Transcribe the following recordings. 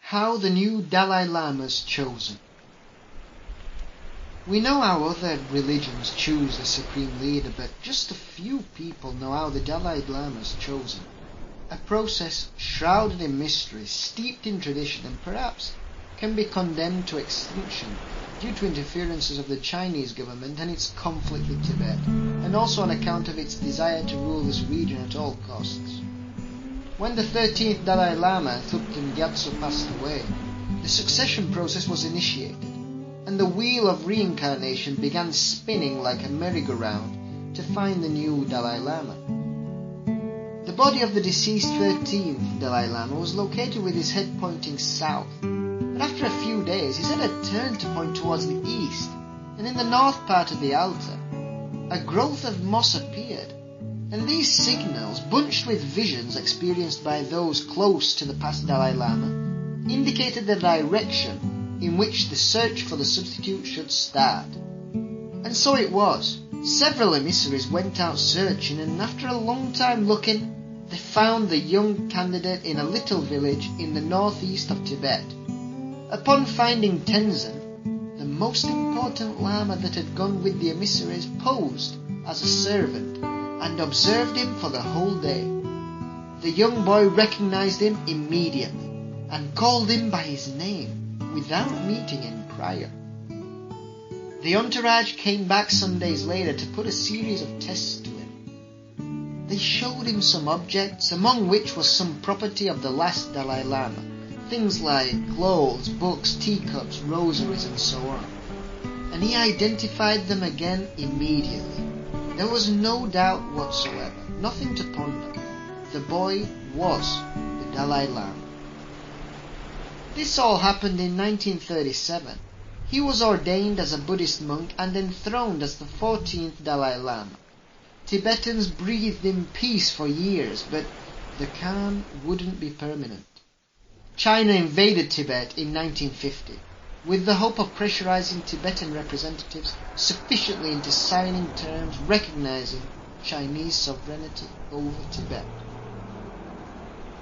How the new Dalai Lama's chosen. We know how other religions choose a supreme leader, but just a few people know how the Dalai Lama's chosen. A process shrouded in mystery, steeped in tradition, and perhaps can be condemned to extinction due to interferences of the Chinese government and its conflict with Tibet, and also on account of its desire to rule this region at all costs. When the 13th Dalai Lama, Thupten Gyatso, passed away, the succession process was initiated, and the wheel of reincarnation began spinning like a merry-go-round to find the new Dalai Lama. The body of the deceased 13th Dalai Lama was located with his head pointing south, but after a few days his head had turned to point towards the east, and in the north part of the altar a growth of moss appeared, and these signals, bunched with visions experienced by those close to the past Dalai Lama, indicated the direction in which the search for the substitute should start. And so it was. Several emissaries went out searching, and after a long time looking, they found the young candidate in a little village in the northeast of Tibet. Upon finding Tenzin, the most important Lama that had gone with the emissaries posed as a servant and observed him for the whole day. The young boy recognized him immediately and called him by his name without meeting him prior. The entourage came back some days later to put a series of tests to him. They showed him some objects, among which was some property of the last Dalai Lama, things like clothes, books, teacups, rosaries, and so on. And he identified them again immediately. There was no doubt whatsoever, nothing to ponder. The boy was the Dalai Lama. This all happened in 1937. He was ordained as a Buddhist monk and enthroned as the 14th Dalai Lama. Tibetans breathed in peace for years, but the calm wouldn't be permanent. China invaded Tibet in 1950, with the hope of pressurizing Tibetan representatives sufficiently into signing terms recognizing Chinese sovereignty over Tibet.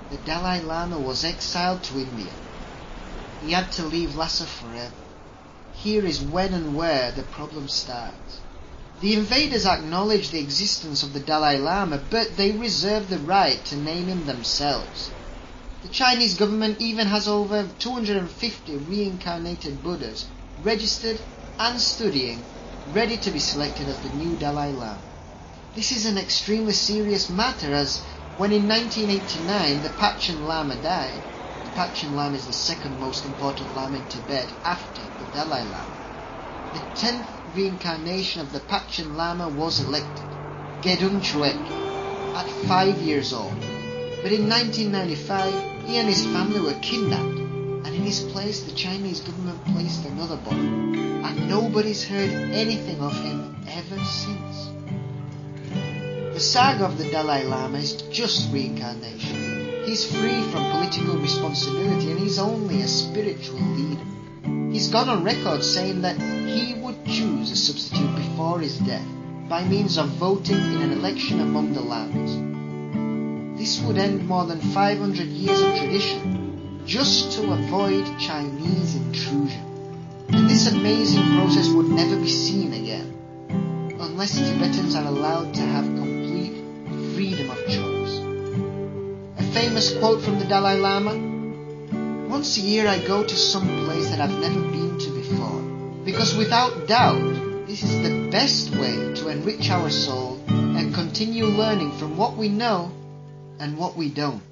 The Dalai Lama was exiled to India. He had to leave Lhasa forever. Here is when and where the problem starts. The invaders acknowledge the existence of the Dalai Lama, but they reserve the right to name him themselves. The Chinese government even has over 250 reincarnated Buddhas registered and studying, ready to be selected as the new Dalai Lama. This is an extremely serious matter, as when in 1989 the Panchen Lama died, the Panchen Lama is the second most important Lama in Tibet after the Dalai Lama, the 10th reincarnation of the Panchen Lama was elected, Gedung Chuek, at 5 years old. But in 1995, he and his family were kidnapped, and in his place the Chinese government placed another boy, and nobody's heard anything of him ever since. The saga of the Dalai Lama is just reincarnation. He's free from political responsibility, and he's only a spiritual leader. He's gone on record saying that he would choose a substitute before his death by means of voting in an election among the Lamas. This would end more than 500 years of tradition just to avoid Chinese intrusion. And this amazing process would never be seen again unless Tibetans are allowed to have complete freedom of choice. A famous quote from the Dalai Lama: "Once a year I go to some place that I've never been to before, because without doubt this is the best way to enrich our soul and continue learning from what we know and what we don't."